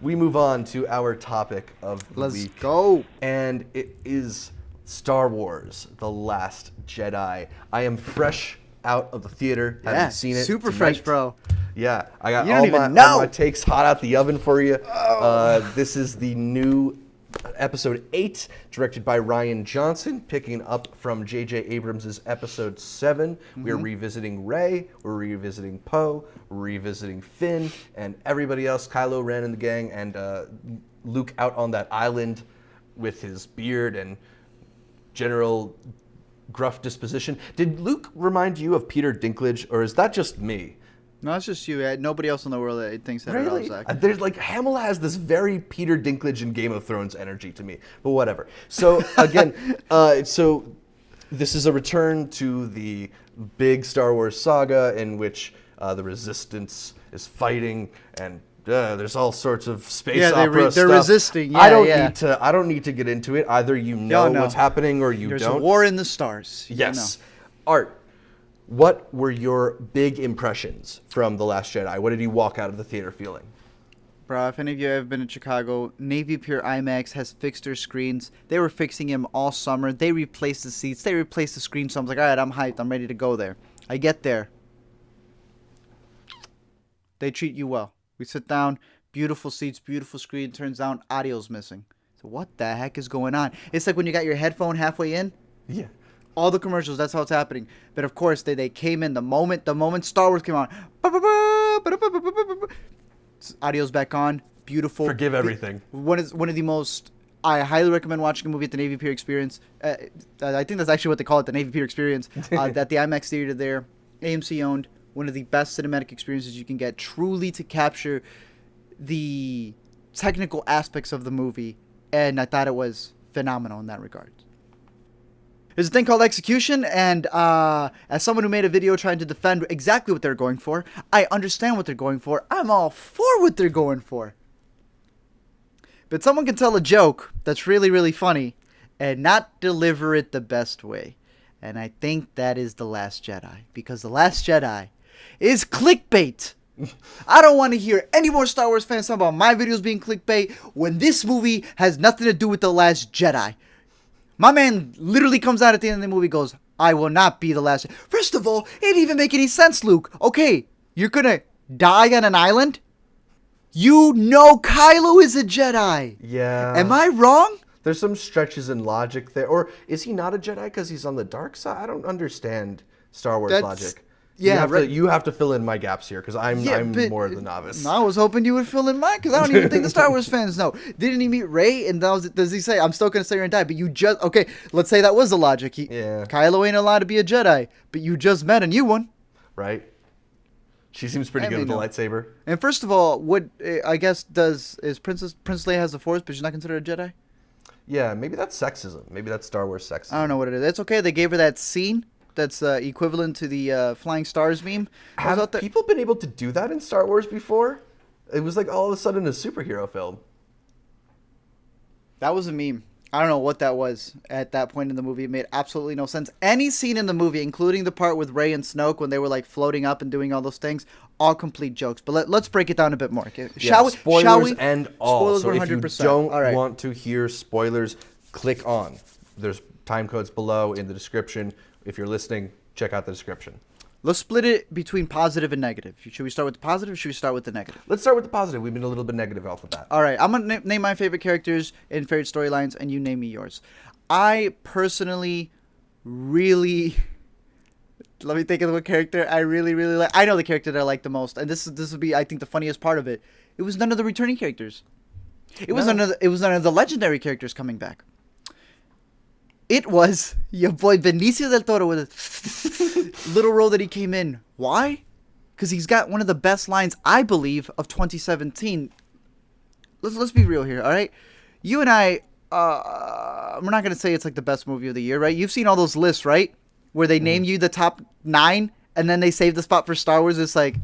we move on to our topic of the Let's week. go. And it is Star Wars: The Last Jedi. I am fresh out of the theater. Haven't seen it. Super tonight. fresh, bro. Yeah, I got You don't even all know. my takes hot out the oven for you. This is the new episode 8, directed by Rian Johnson, picking up from J.J. Abrams' episode 7. We're revisiting Rey, we're revisiting Poe, we're revisiting Finn, and everybody else, Kylo Ren and the gang, and Luke out on that island with his beard and general gruff disposition. Did Luke remind you of Peter Dinklage, or is that just me? No, it's just you. Nobody else in the world that thinks that at all, Really? Zach. There's like Hamill has this very Peter Dinklage in Game of Thrones energy to me, but whatever. So again, so this is a return to the big Star Wars saga in which the Resistance is fighting, and there's all sorts of space opera they're stuff. resisting. Yeah, I don't yeah. need to get into it. Either you know no. what's happening or you There's don't. a war in the stars. Yes. Art. What were your big impressions from The Last Jedi? What did you walk out of the theater feeling? Bro, if any of you have been to Chicago, Navy Pier IMAX has fixed their screens. They were fixing them all summer. They replaced the seats. They replaced the screen. So I was like, all right, I'm hyped. I'm ready to go there. I get there. They treat you well. We sit down, beautiful seats, beautiful screen. Turns out audio's missing. So what the heck is going on? It's like when you got your headphone halfway in. Yeah. All the commercials, that's how it's happening. But of course, they came in the moment Star Wars came on. Audio's back on. Beautiful. Forgive everything. One of the most. I highly recommend watching a movie at the Navy Pier Experience. I think that's actually what they call it, the Navy Pier Experience. At the IMAX theater there, AMC owned. One of the best cinematic experiences you can get, truly to capture the technical aspects of the movie. And I thought it was phenomenal in that regard. There's a thing called execution, and as someone who made a video trying to defend exactly what they're going for, I understand what they're going for. I'm all for what they're going for. But someone can tell a joke that's really, really funny and not deliver it the best way. And I think that is The Last Jedi, because The Last Jedi is clickbait. I don't want to hear any more Star Wars fans talking about my videos being clickbait when this movie has nothing to do with The Last Jedi. My man literally comes out at the end of the movie and goes, I will not be the last. First of all, it didn't even make any sense, Luke. Okay, you're going to die on an island? You know Kylo is a Jedi. Yeah. Am I wrong? There's some stretches in logic there. Or is he not a Jedi because he's on the dark side? I don't understand Star Wars logic. Yeah, you have to fill in my gaps here because I'm more of the novice. I was hoping you would fill in mine because I don't even think the Star Wars fans know. Didn't he meet Rey? And does he say, I'm still going to stay here and die? But you just, okay, let's say that was the logic. Kylo ain't allowed to be a Jedi, but you just met a new one. Right. She seems pretty good with the lightsaber. And first of all, I guess Princess Leia has the Force, but she's not considered a Jedi? Yeah, maybe that's sexism. Maybe that's Star Wars sexism. I don't know what it is. It's okay. They gave her that scene. That's equivalent to the Flying Stars meme. Have people been able to do that in Star Wars before? It was like all of a sudden a superhero film. That was a meme. I don't know what that was at that point in the movie. It made absolutely no sense. Any scene in the movie, including the part with Rey and Snoke when they were like floating up and doing all those things, all complete jokes. But let's break it down a bit more. Okay? Spoilers Shall we? And all. Spoilers 100%. If you don't want to hear spoilers, click on. There's time codes below in the description. If you're listening, check out the description. Let's split it between positive and negative. Should we start with the positive or should we start with the negative? Let's start with the positive. We've been a little bit negative off of that. All right. I'm going to name my favorite characters and favorite storylines, and you name me yours. I personally really... Let me think of what character I really, really like. I know the character that I like the most, and this would be, I think, the funniest part of it. It was none of the returning characters. It was none of the legendary characters coming back. It was your boy Benicio del Toro with a little role that he came in. Why? Because he's got one of the best lines, I believe, of 2017. Let's be real here, all right? You and I, we're not going to say it's like the best movie of the year, right? You've seen all those lists, right? Where they name you the top 9, and then they save the spot for Star Wars. It's like...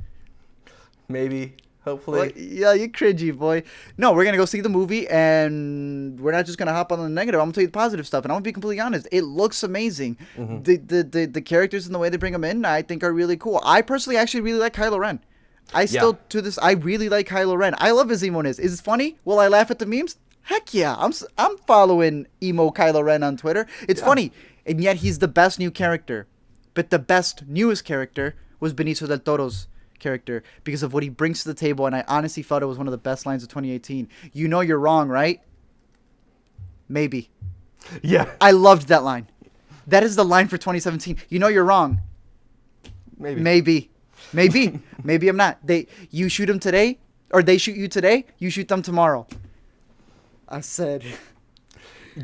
Maybe. Hopefully. Well, yeah, you're cringy, boy. No, we're going to go see the movie, and we're not just going to hop on the negative. I'm going to tell you the positive stuff, and I'm going to be completely honest. It looks amazing. Mm-hmm. The characters and the way they bring them in, I think, are really cool. I personally actually really like Kylo Ren. I still, to this, I really like Kylo Ren. I love his emo-ness. Is it funny? Will I laugh at the memes? Heck yeah. I'm following emo Kylo Ren on Twitter. It's funny. And yet he's the best new character. But the best newest character was Benicio del Toro's character because of what he brings to the table. And I honestly felt it was one of the best lines of 2018. You know you're wrong, right? Maybe. Yeah. I loved that line. That is the line for 2017. You know you're wrong. Maybe. Maybe I'm not. You shoot him today, or they shoot you today, you shoot them tomorrow. I said,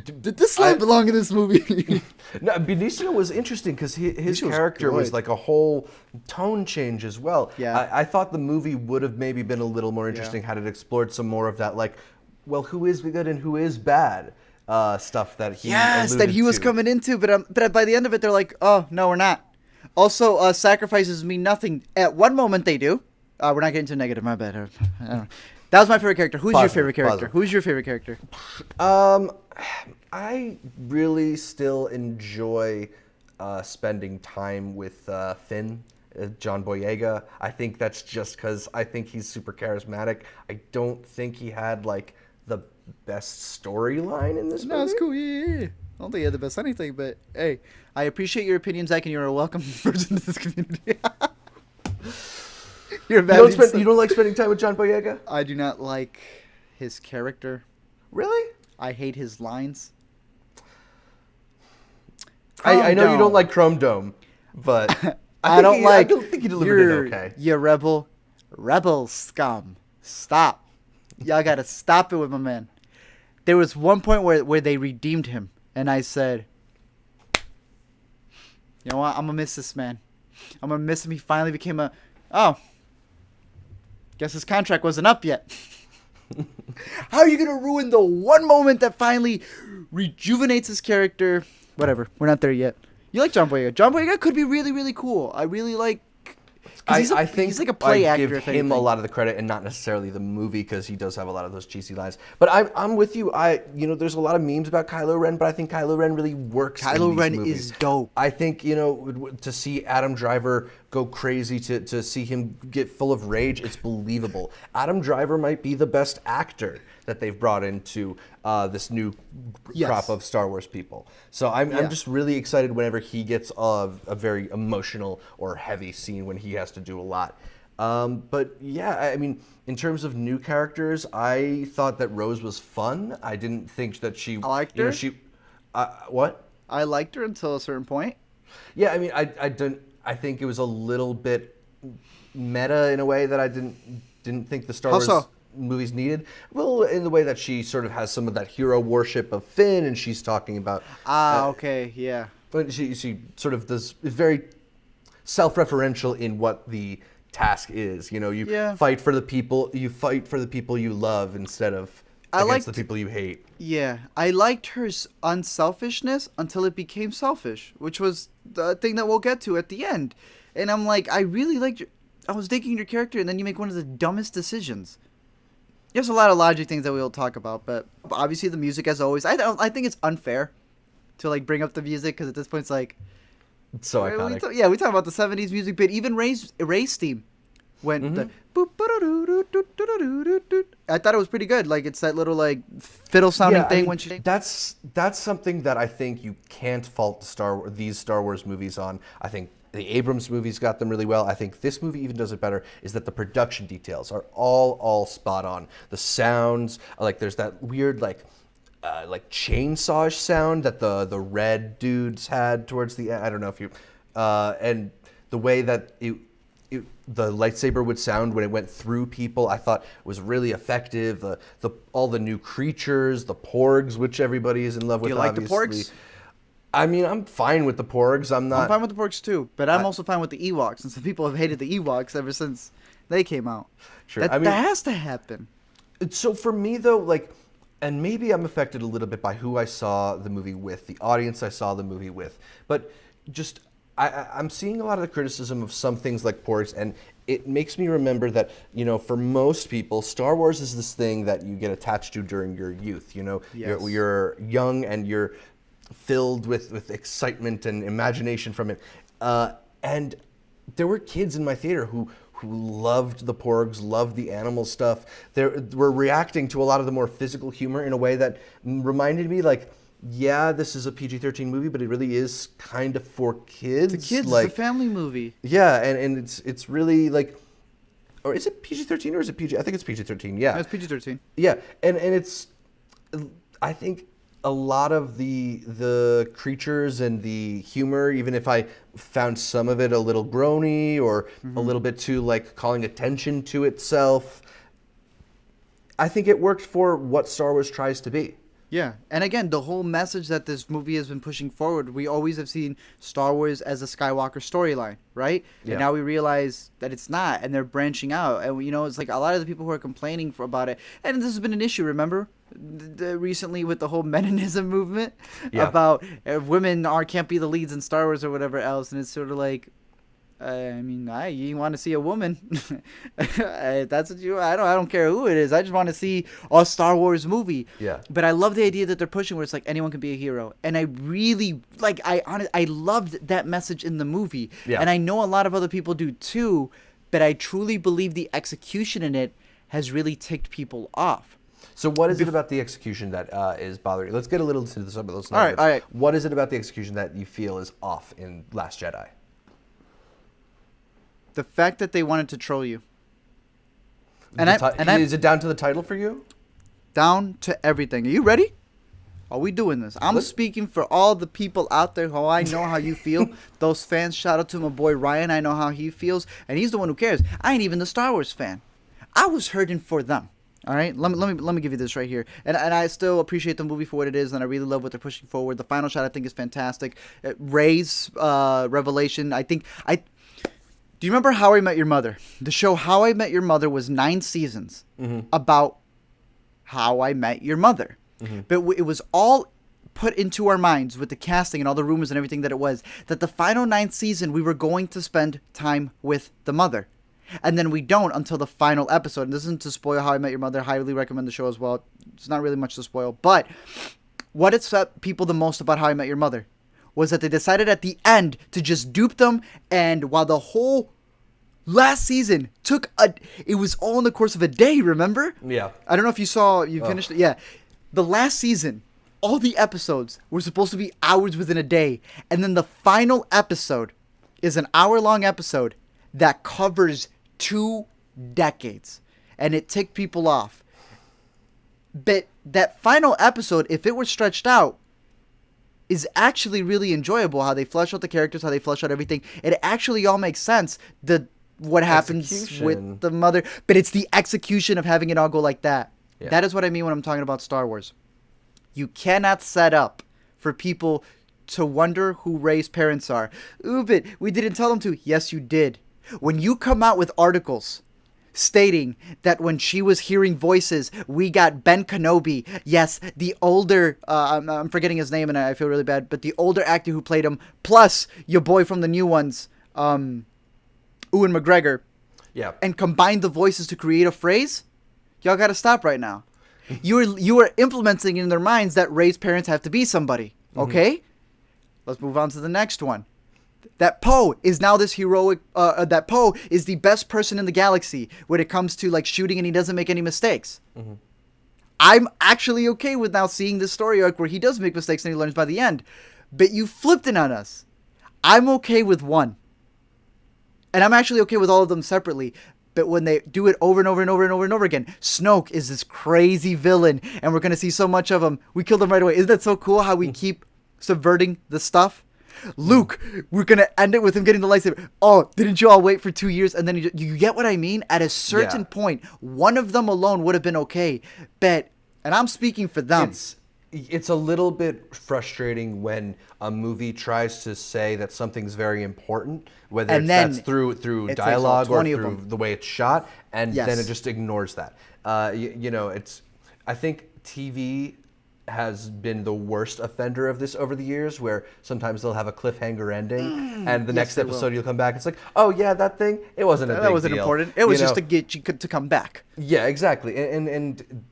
did this line belong in this movie? No, Benicio was interesting because his character was like a whole tone change as well. Yeah. I thought the movie would have maybe been a little more interesting had it explored some more of that, like, well, who is good and who is bad stuff that he was coming into. But by the end of it, they're like, oh, no, we're not. Also, sacrifices mean nothing. At one moment, they do. We're not getting too negative. My bad. I don't know. That was my favorite character. Who's your favorite character? Who's your favorite character? I really still enjoy spending time with Finn, John Boyega. I think that's just because I think he's super charismatic. I don't think he had like the best storyline in this movie. No, it's cool. Yeah. I don't think he had the best anything, but hey, I appreciate your opinion, Zach, and you're a welcome person to this community. You don't like spending time with John Boyega? I do not like his character. Really? I hate his lines. I know you don't like Chrome Dome, but I don't think he delivered it okay. You rebel scum. Stop. Y'all gotta stop it with my man. There was one point where they redeemed him, and I said, you know what? I'm gonna miss this man. I'm gonna miss him. He finally became guess his contract wasn't up yet. How are you gonna ruin the one moment that finally rejuvenates his character? Whatever, we're not there yet. You like John Boyega. John Boyega could be really, really cool. I really like... I think he's like a play actor. Give him a lot of the credit and not necessarily the movie because he does have a lot of those cheesy lines. But I'm with you. There's a lot of memes about Kylo Ren, but I think Kylo Ren really works. Kylo Ren movies. is dope. I think to see Adam Driver go crazy, to see him get full of rage, it's believable. Adam Driver might be the best actor that they've brought into this new crop of Star Wars people. So I'm just really excited whenever he gets a very emotional or heavy scene when he has to do a lot. But yeah, I mean, in terms of new characters, I thought that Rose was fun. I didn't think that she... I liked her. What? I liked her until a certain point. Yeah, I mean, I think it was a little bit meta in a way that I didn't think the Star Wars movies needed. Well, in the way that she sort of has some of that hero worship of Finn, and she's talking about... okay, yeah. But she sort of is very self-referential in what the task is. You fight for the people you love instead of against the people you hate. Yeah, I liked her unselfishness until it became selfish, which was the thing that we'll get to at the end. And I'm like, I really liked I was digging your character, and then you make one of the dumbest decisions. There's a lot of logic things that we'll talk about, but obviously the music, as always, I think it's unfair to like bring up the music because at this point it's like it's so iconic. We talk about the 70s music, but even Ray's theme went the I thought it was pretty good. Like it's that little like fiddle sounding thing when she. That's something that I think you can't fault these Star Wars movies on. I think the Abrams movies got them really well. I think this movie even does it better. Is that the production details are all spot on. The sounds, like there's that weird like chainsaw sound that the red dudes had towards the end. I don't know if you and the way that the lightsaber would sound when it went through people, I thought was really effective. All the new creatures, the Porgs, which everybody is in love with. Do you like obviously. The Porgs? I mean, I'm fine with the Porgs. I'm fine with the Porgs too, but I'm also fine with the Ewoks, and some people have hated the Ewoks ever since they came out. Sure, that has to happen. So for me though, like, and maybe I'm affected a little bit by who I saw the movie with, the audience I saw the movie with, but just I'm seeing a lot of the criticism of some things like Porgs, and it makes me remember that, for most people, Star Wars is this thing that you get attached to during your youth. Yes. You're young and you're filled with excitement and imagination from it. And there were kids in my theater who who loved the Porgs, loved the animal stuff, were reacting to a lot of the more physical humor in a way that reminded me, like, yeah, this is a PG-13 movie, but it really is kind of for kids. The kids, like, it's a family movie. Yeah, and it's really like, or is it PG-13 or is it PG? I think it's PG-13. Yeah, It's PG-13. Yeah, and it's, I think a lot of the creatures and the humor, even if I found some of it a little groany or a little bit too like calling attention to itself, I think it worked for what Star Wars tries to be. Yeah, and again, the whole message that this movie has been pushing forward, we always have seen Star Wars as a Skywalker storyline, right? Yeah. And now we realize that it's not, and they're branching out. And, it's like a lot of the people who are complaining about it, and this has been an issue, remember? Recently with the whole Meninism movement about women can't be the leads in Star Wars or whatever else, and it's sort of like, you want to see a woman. That's what I don't care who it is. I just want to see a Star Wars movie. Yeah. But I love the idea that they're pushing where it's like anyone can be a hero. And I really I loved that message in the movie. Yeah. And I know a lot of other people do too, but I truly believe the execution in it has really ticked people off. So what is it about the execution that is bothering you? Let's get a little into some of those All right, numbers. all right. What is it about the execution that you feel is off in Last Jedi? The fact that they wanted to troll you. Is it down to the title for you? Down to everything. Are you ready? Are we doing this? I'm speaking for all the people out there who I know how you feel. Those fans, shout out to my boy Ryan. I know how he feels, and he's the one who cares. I ain't even the Star Wars fan. I was hurting for them. All right, let me give you this right here, and I still appreciate the movie for what it is, and I really love what they're pushing forward. The final shot I think is fantastic. Rey's revelation, Do you remember How I Met Your Mother? The show How I Met Your Mother was 9 seasons about how I met your mother. But it was all put into our minds with the casting and all the rumors and everything that it was, that the final 9th season we were going to spend time with the mother. And then we don't until the final episode. And this isn't to spoil How I Met Your Mother. Highly recommend the show as well. It's not really much to spoil. But what upset people the most about How I Met Your Mother was that they decided at the end to just dupe them, and while the whole last season it was all in the course of a day, remember? Yeah. I don't know if you finished it. Yeah. The last season, all the episodes were supposed to be hours within a day, and then the final episode is an hour-long episode that covers 2 decades, and it ticked people off. But that final episode, if it were stretched out, is actually really enjoyable. How they flesh out the characters, how they flesh out everything. It actually all makes sense. What happens with the mother, but it's the execution of having it all go like that. Yeah. That is what I mean when I'm talking about Star Wars. You cannot set up for people to wonder who Rey's parents are. Ooh, but we didn't tell them to. Yes, you did. When you come out with articles stating that when she was hearing voices, we got Ben Kenobi. Yes, the older, I'm forgetting his name and I feel really bad, but the older actor who played him, plus your boy from the new ones, Ewan McGregor. Yeah. And combine the voices to create a phrase. Y'all got to stop right now. You are implementing in their minds that Rey's parents have to be somebody. Okay? Let's move on to the next one. That Poe is now this heroic, that Poe is the best person in the galaxy when it comes to like shooting, and he doesn't make any mistakes. I'm actually okay with now seeing this story arc where he does make mistakes and he learns by the end. But you flipped it on us. I'm okay with one. And I'm actually okay with all of them separately. But when they do it over and over and over and over and over again, Snoke is this crazy villain, and we're going to see so much of him. We killed him right away. Isn't that so cool how we keep subverting the stuff? Luke, we're going to end it with him getting the lightsaber. Oh, didn't you all wait for 2 years? And then you get what I mean? At a certain point, one of them alone would have been okay. But, and I'm speaking for them. It's a little bit frustrating when a movie tries to say that something's very important, whether that's through dialogue or through the way it's shot, and then it just ignores that. I think TV has been the worst offender of this over the years, where sometimes they'll have a cliffhanger ending, and the next episode you'll come back, it's like, oh yeah, that thing, it wasn't a big deal. That wasn't important. It was just to get you to come back. Yeah, exactly. And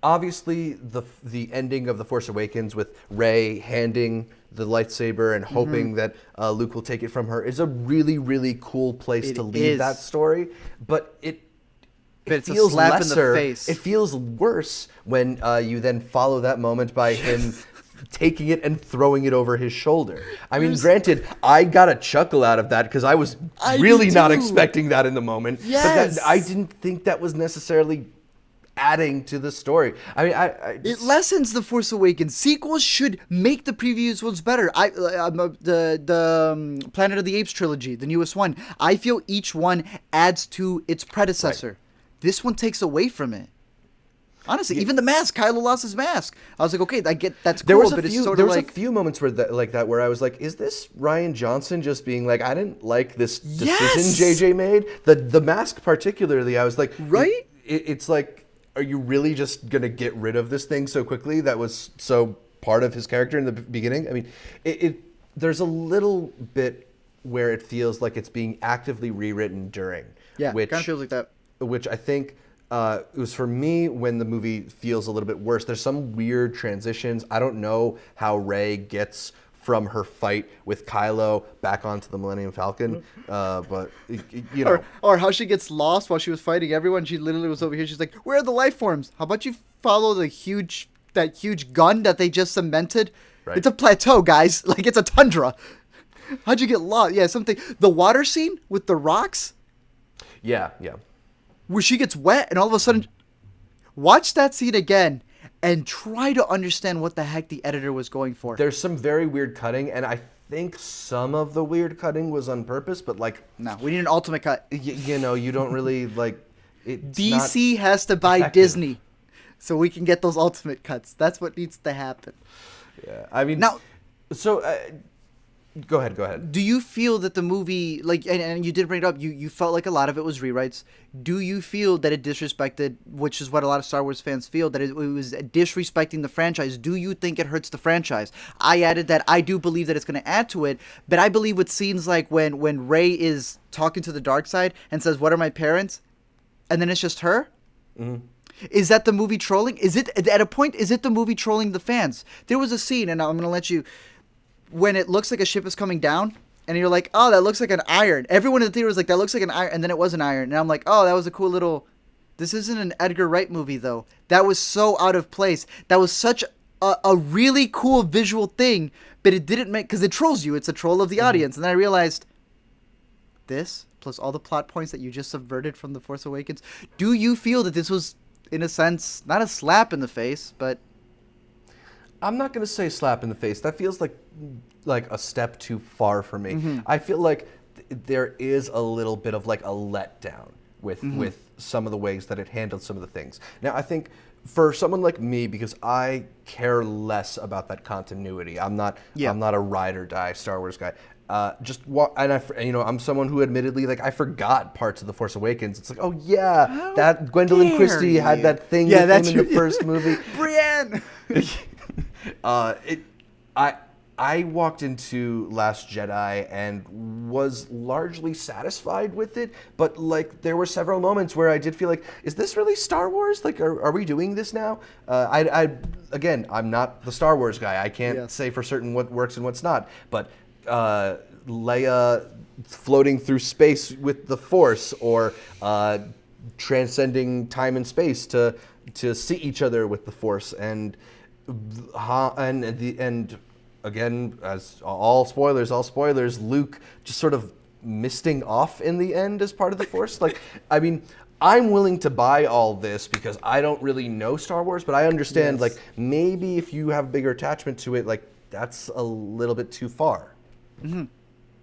obviously the ending of The Force Awakens with Rey handing the lightsaber and hoping that Luke will take it from her is a really, really cool place to leave that story. But it it's feels a slap lesser. in the face. It feels worse when you then follow that moment by him taking it and throwing it over his shoulder. I mean, granted, I got a chuckle out of that because I was really not expecting that in the moment. Yes. But I didn't think that was necessarily adding to the story. I mean, it lessens the Force Awakens. Sequels should make the previous ones better. The Planet of the Apes trilogy, the newest one, I feel each one adds to its predecessor. Right. This one takes away from it. Honestly, even the mask, Kylo lost his mask. I was like, okay, that's cool, but it's sort of like... There was a few moments where I was like, is this Rian Johnson just being like, I didn't like this decision JJ made? The mask particularly, I was like... Right? It's like, are you really just going to get rid of this thing so quickly that was so part of his character in the beginning? I mean, there's a little bit where it feels like it's being actively rewritten during. Yeah, it kind of feels like that. Which I think it was for me when the movie feels a little bit worse. There's some weird transitions. I don't know how Rey gets from her fight with Kylo back onto the Millennium Falcon, but you know, or how she gets lost while she was fighting everyone. She literally was over here. She's like, "Where are the life forms? How about you follow that huge gun that they just cemented? Right. It's a plateau, guys. Like it's a tundra. How'd you get lost? Yeah, something. The water scene with the rocks. Yeah. Where she gets wet and all of a sudden, watch that scene again. And try to understand what the heck the editor was going for. There's some very weird cutting, and I think some of the weird cutting was on purpose, but like... No, we need an ultimate cut. You know, you don't really, like... DC has to buy effective. Disney so we can get those ultimate cuts. That's what needs to happen. Yeah, I mean... Now... So... Go ahead. Do you feel that the movie, like, and you did bring it up, you felt like a lot of it was rewrites. Do you feel that it disrespected, which is what a lot of Star Wars fans feel, that it was disrespecting the franchise? Do you think it hurts the franchise? I added that I do believe that it's going to add to it, but I believe with scenes like when Rey is talking to the dark side and says, "What are my parents?" and then it's just her. Mm-hmm. Is that the movie trolling? Is it, at a point, is it the movie trolling the fans? There was a scene, and I'm going to let you... When it looks like a ship is coming down, and you're like, oh, that looks like an iron. Everyone in the theater was like, that looks like an iron, and then it was an iron. And I'm like, oh, that was a cool little... This isn't an Edgar Wright movie, though. That was so out of place. That was such a really cool visual thing, but it didn't make... Because it trolls you. It's a troll of the audience. And then I realized, this, plus all the plot points that you just subverted from The Force Awakens, do you feel that this was, in a sense, not a slap in the face, but... I'm not going to say slap in the face. That feels like a step too far for me. Mm-hmm. I feel like there is a little bit of like a letdown with some of the ways that it handled some of the things. Now, I think for someone like me, because I care less about that continuity, I'm not a ride or die Star Wars guy. I'm someone who admittedly, like, I forgot parts of The Force Awakens. It's like, oh yeah, that Gwendolyn Christie had that thing with him in the first movie. Brienne. I walked into Last Jedi and was largely satisfied with it, but like there were several moments where I did feel like, is this really Star Wars? Like, are we doing this now? Again, I'm not the Star Wars guy. I can't say for certain what works and what's not. But Leia floating through space with the Force, or transcending time and space to see each other with the Force, and again, as all spoilers, Luke just sort of misting off in the end as part of the Force. Like, I mean, I'm willing to buy all this because I don't really know Star Wars, but I understand, like, maybe if you have a bigger attachment to it, like, that's a little bit too far. Mm-hmm.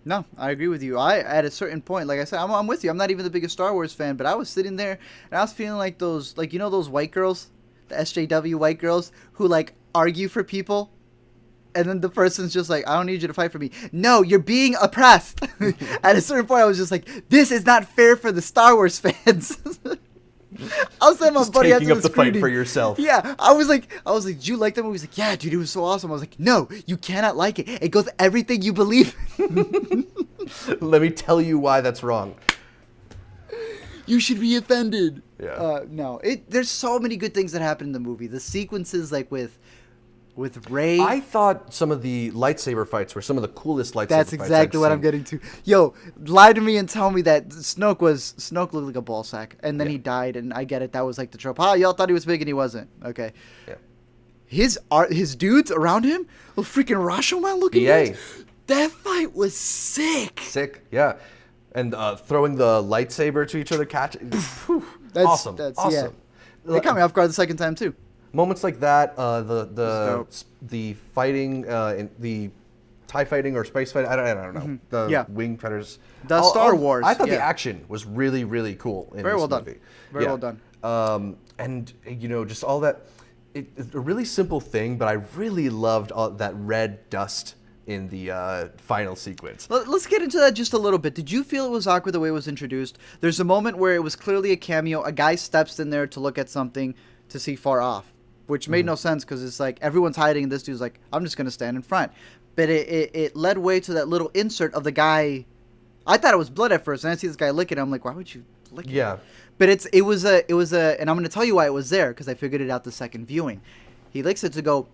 No, I agree with you. At a certain point, like I said, I'm with you. I'm not even the biggest Star Wars fan, but I was sitting there and I was feeling like those, like, you know, those white girls, the SJW white girls who, like, argue for people, and then the person's just like, I don't need you to fight for me. No, you're being oppressed. At a certain point, I was just like, this is not fair for the Star Wars fans. I was telling my buddy taking after up the fight for yourself. Yeah, I was like, did you like that movie? He's like, yeah, dude, it was so awesome. I was like, no, you cannot like it. It goes everything you believe. Let me tell you why that's wrong. You should be offended. Yeah. No, there's so many good things that happen in the movie. The sequences, like with with Rey. I thought some of the lightsaber fights were some of the coolest lightsaber That's fights exactly I'd what seen. I'm getting to. Yo, lie to me and tell me that Snoke looked like a ball sack, and then Yeah. he died, and I get it. That was like the trope. Y'all thought he was big and he wasn't. Okay. Yeah. His dudes around him, those freaking Rashomon looking BA. dudes. That fight was sick. Sick, yeah. And throwing the lightsaber to each other, awesome. Yeah. Awesome. They caught me off guard the second time too. Moments like that, dope. the fighting, in the TIE fighting or space fight, I don't know. The Yeah. wing fighters. The Star Wars, I thought the yeah. action was really, really cool in Very this well done. movie. Very well done. And, just all that. It's a really simple thing, but I really loved all that red dust in the final sequence. Let's get into that just a little bit. Did you feel it was awkward the way it was introduced? There's a moment where it was clearly a cameo. A guy steps in there to look at something to see far off, which made no sense because it's like everyone's hiding and this dude's like, I'm just going to stand in front. But it led way to that little insert of the guy. I thought it was blood at first, and I see this guy licking it. I'm like, why would you lick it? Yeah. But it was a, and I'm going to tell you why it was there because I figured it out the second viewing. He licks it to go,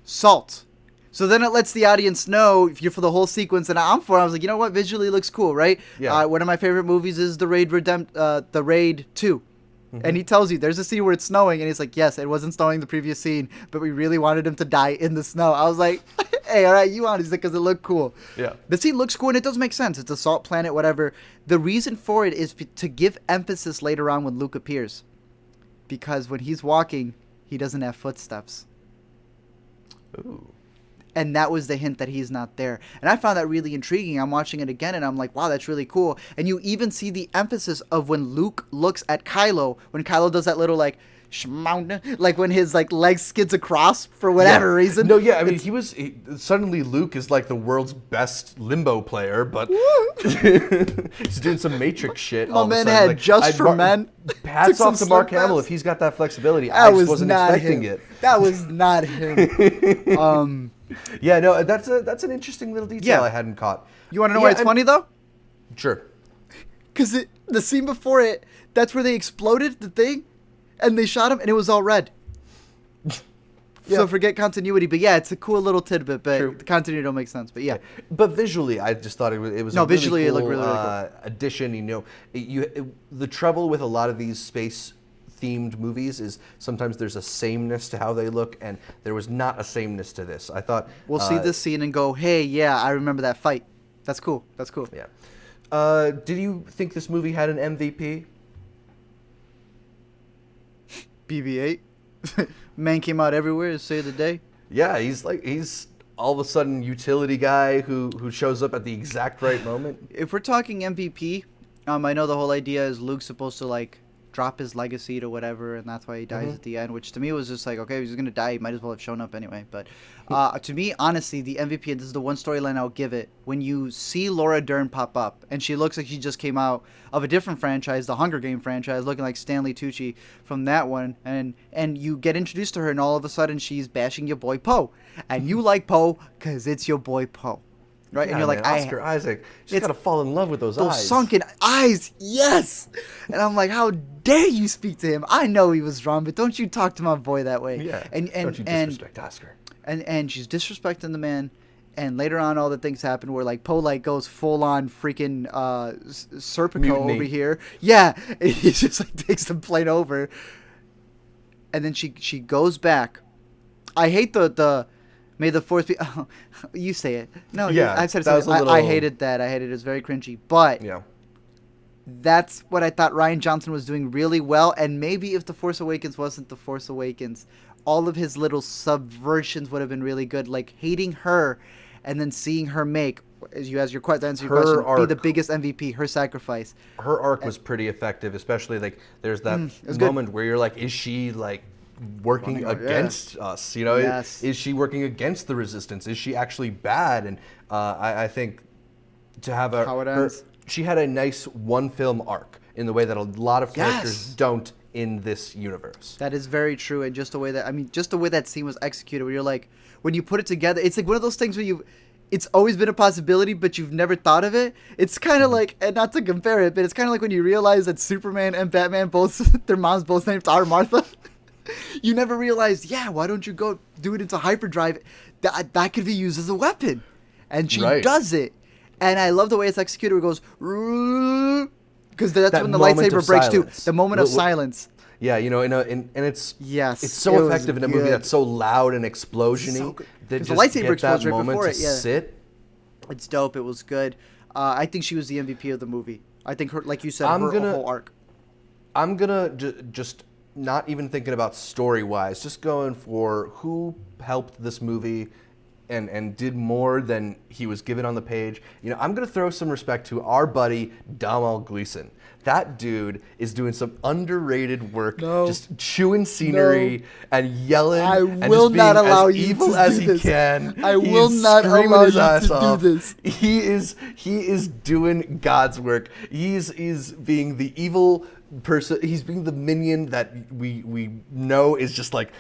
salt. So then it lets the audience know if you're for the whole sequence, and I'm for it. I was like, you know what? Visually looks cool, right? Yeah. One of my favorite movies is The Raid 2. And he tells you there's a scene where it's snowing, and he's like, yes, it wasn't snowing the previous scene, but we really wanted him to die in the snow. I was like, hey, all right, you want it? He's like, because it looked cool. Yeah. The scene looks cool, and it does make sense. It's a salt planet, whatever. The reason for it is to give emphasis later on when Luke appears. Because when he's walking, he doesn't have footsteps. Ooh. And that was the hint that he's not there. And I found that really intriguing. I'm watching it again, and I'm like, wow, that's really cool. And you even see the emphasis of when Luke looks at Kylo, when Kylo does that little, like, like when his, like, leg skids across for whatever reason. No, yeah, I mean, suddenly Luke is like the world's best limbo player, but he's doing some Matrix shit. My all of a man sudden. had Like, Just for Men. Hats Took off some to Mark slip Hamill ups. if he's got that flexibility. That I just was wasn't not expecting him. it. That was not him. Yeah, no, that's an interesting little detail Yeah. I hadn't caught. You want to know why it's funny, though? Sure. Because the scene before it, that's where they exploded the thing, and they shot him, and it was all red. Yeah. So forget continuity, but yeah, it's a cool little tidbit, but True. the continuity don't make sense. But yeah, But visually, I just thought it was No, a really visually, it cool, looked really, really cool. addition. The trouble with a lot of these space-themed movies is sometimes there's a sameness to how they look, and there was not a sameness to this. I thought we'll see this scene and go, hey, yeah, I remember that fight. That's cool. That's cool. Yeah. Did you think this movie had an MVP? BB-8. Man came out everywhere to save the day. Yeah, he's all of a sudden utility guy who shows up at the exact right moment. If we're talking MVP, I know the whole idea is Luke's supposed to, like, drop his legacy to whatever, and that's why he dies at the end, which to me was just like, okay, if he's going to die, he might as well have shown up anyway. But to me, honestly, the MVP, and this is the one storyline I'll give it, when you see Laura Dern pop up, and she looks like she just came out of a different franchise, the Hunger Game franchise, looking like Stanley Tucci from that one, and you get introduced to her, and all of a sudden she's bashing your boy Poe. And you like Poe because it's your boy Poe. Right? Yeah, and you're like, man, Oscar Isaac. Just gotta fall in love with those eyes. sunken eyes, yes. And I'm like, how dare you speak to him? I know he was wrong, but don't you talk to my boy that way. Yeah. And Don't you disrespect Oscar. And she's disrespecting the man. And later on, all the things happen where like Poe like goes full on freaking Serpico Mutiny. over here. Yeah, and he just like takes the plane over. And then she goes back. I hate the may the force be. Oh, you say it. No, Yeah, I've said it. that was a I little- hated that. I hated it. It was very cringy. But Yeah. that's what I thought Rian Johnson was doing really well. And maybe if The Force Awakens wasn't The Force Awakens, all of his little subversions would have been really good. Like hating her and then seeing her make, as you ask your question, answer your Her question, be the arc. biggest MVP, her sacrifice. Her arc was pretty effective, especially like there's that was good. moment where you're like, is she like working Running, yeah. against us? You know, Yes. is she working against the resistance? Is she actually bad? And I think to have How it ends. she had a nice one film arc in the way that a lot of characters Yes. don't in this universe. That is very true, and just the way that scene was executed, where you're like, when you put it together, it's like one of those things where it's always been a possibility, but you've never thought of it. It's kind of like, and not to compare it, but it's kind of like when you realize that Superman and Batman both, their moms both named are Martha. You never realized, why don't you go do it into hyperdrive? That could be used as a weapon. And she does it. And I love the way it's executed. It goes, because that's when the lightsaber breaks too. The moment of silence. Yeah, and it's yes, it's so effective in a movie that's so loud and explosion-y so that just the lightsaber get that explodes right moment before to it. Yeah. sit. It's dope. It was good. I think she was the MVP of the movie. I think her, like you said, her whole arc. I'm gonna just not even thinking about story-wise, just going for who helped this movie and did more than he was given on the page. I'm gonna throw some respect to our buddy Domhnall Gleeson. That dude is doing some underrated work, just chewing scenery and yelling and just being as evil as he can. I will not allow you to do this. He is doing God's work. He's being the evil person. He's being the minion that we know is just like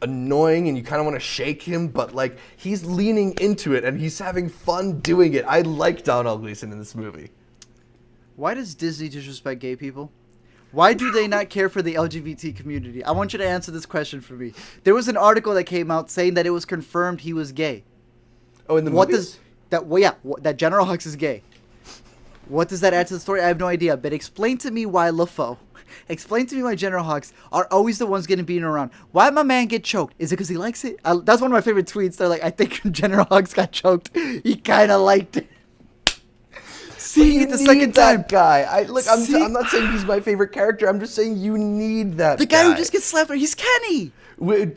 annoying and you kind of want to shake him, but like he's leaning into it and he's having fun doing it. I like Domhnall Gleeson in this movie. Why does Disney disrespect gay people? Why do they not care for the LGBT community? I want you to answer this question for me. There was an article that came out saying that it was confirmed he was gay. Oh, in the movies? That General Hux is gay. What does that add to the story? I have no idea. But explain to me why explain to me why General Hux are always the ones getting beaten around. Why did my man get choked? Is it because he likes it? That's one of my favorite tweets. They're like, I think General Hux got choked. He kind of liked it. Seeing it the second time. That guy. I'm not saying he's my favorite character. I'm just saying you need that the guy who just gets slapped. He's Kenny. When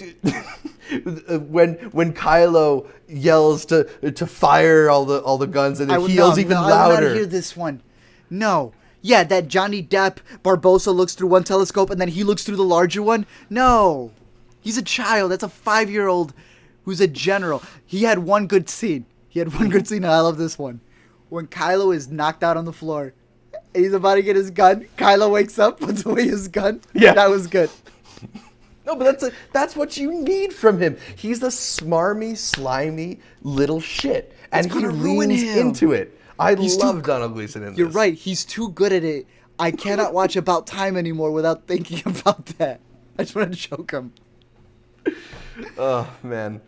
Kylo yells to fire all the guns and he yells even louder. I will not hear this one. No. Yeah, that Johnny Depp Barbosa looks through one telescope and then he looks through the larger one. No. He's a child. That's a 5-year-old who's a general. He had one good scene. And I love this one. When Kylo is knocked out on the floor, and he's about to get his gun, Kylo wakes up, puts away his gun. Yeah. That was good. No, but that's what you need from him. He's a smarmy, slimy little shit. And he leans into it. I love Domhnall Gleeson in this. You're right. He's too good at it. I cannot watch About Time anymore without thinking about that. I just want to choke him. Oh, man.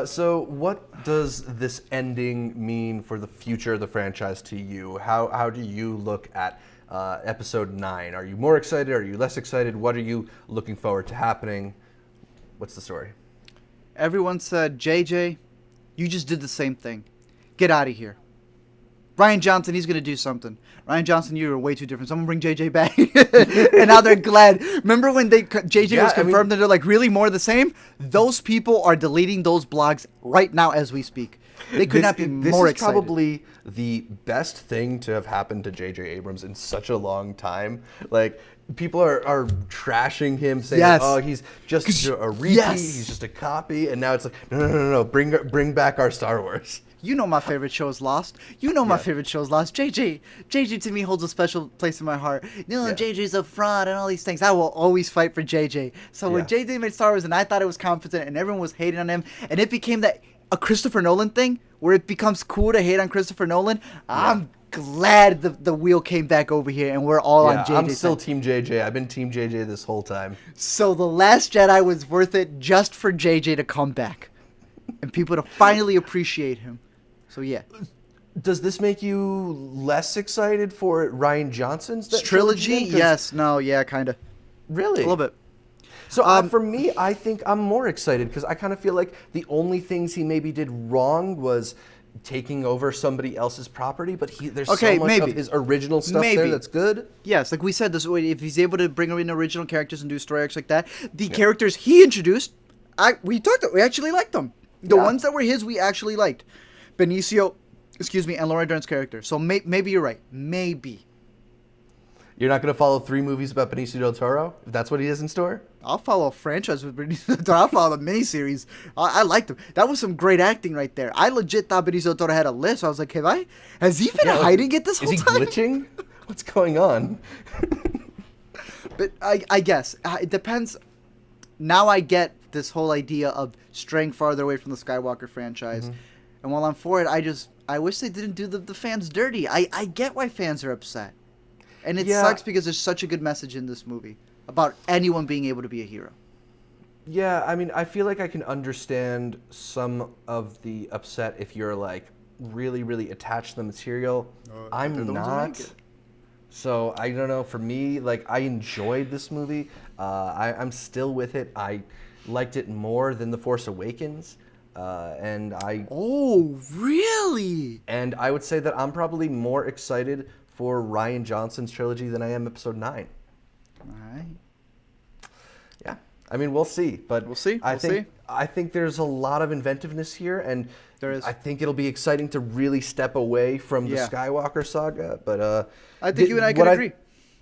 So what does this ending mean for the future of the franchise to you? How do you look at episode 9? Are you more excited? Are you less excited? What are you looking forward to happening? What's the story? Everyone said, JJ, you just did the same thing. Get out of here. Rian Johnson, he's going to do something. Rian Johnson, you were way too different. Someone bring JJ back. And now they're glad. Remember when JJ was confirmed and they're like, really more of the same? Those people are deleting those blogs right now as we speak. They could not be more excited. This is probably the best thing to have happened to J.J. Abrams in such a long time. Like, people are trashing him, saying, oh, he's just a repeat, he's just a copy. And now it's like, no, bring back our Star Wars. You know my favorite show is Lost. My favorite show is Lost. JJ to me holds a special place in my heart. JJ's a fraud and all these things. I will always fight for JJ. So when JJ made Star Wars and I thought it was competent and everyone was hating on him and it became a Christopher Nolan thing where it becomes cool to hate on Christopher Nolan, I'm glad the wheel came back over here and we're all on JJ. I'm still Team JJ. I've been Team JJ this whole time. So The Last Jedi was worth it just for JJ to come back and people to finally appreciate him. So yeah. Does this make you less excited for Rian Johnson's trilogy? Yes. No. Yeah. Kind of. Really? A little bit. So for me, I think I'm more excited because I kind of feel like the only things he maybe did wrong was taking over somebody else's property, but there's so much of his original stuff there that's good. Yes, like we said, if he's able to bring in original characters and do story arcs like that, the characters he introduced, we actually liked them. The ones that were his, we actually liked. Benicio, and Laura Dern's character. So maybe you're right. Maybe. You're not going to follow 3 movies about Benicio del Toro, if that's what he has in store? I'll follow a franchise with Benicio del Toro. I'll follow the miniseries. I liked him. That was some great acting right there. I legit thought Benicio del Toro had a list. I was like, has he been hiding it this whole time? Is he glitching? What's going on? But I guess. It depends. Now I get this whole idea of straying farther away from the Skywalker franchise. Mm-hmm. And while I'm for it, I wish they didn't do the fans dirty. I get why fans are upset. And it sucks because there's such a good message in this movie about anyone being able to be a hero. Yeah, I mean, I feel like I can understand some of the upset if you're like really, really attached to the material. they're I'm the ones who make not. it. So I don't know. For me, like I enjoyed this movie. I'm still with it. I liked it more than The Force Awakens, and Oh, really? I would say that I'm probably more excited for Rian Johnson's trilogy than I am Episode 9. All right. Yeah, I mean we'll see, but We'll see, I think there's a lot of inventiveness here, and There is. I think it'll be exciting to really step away from the Yeah. Skywalker saga. But I think you and I can agree.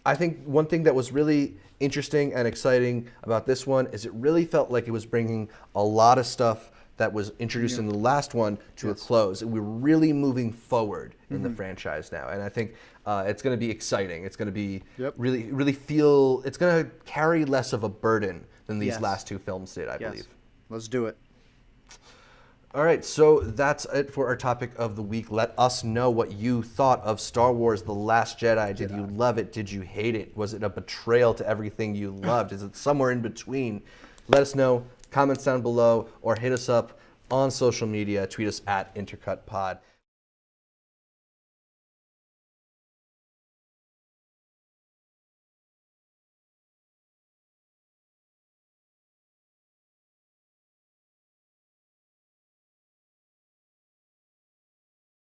I think one thing that was really interesting and exciting about this one is it really felt like it was bringing a lot of stuff that was introduced in the last one to a close. And we're really moving forward in the franchise now, and I think it's going to be exciting. It's going to be really, really feel. It's going to carry less of a burden than these last two films did, I believe. Let's do it. All right, so that's it for our topic of the week. Let us know what you thought of Star Wars: The Last Jedi. Did you love it? Did you hate it? Was it a betrayal to everything you loved? Is it somewhere in between? Let us know. Comments down below or hit us up on social media. Tweet us at IntercutPod.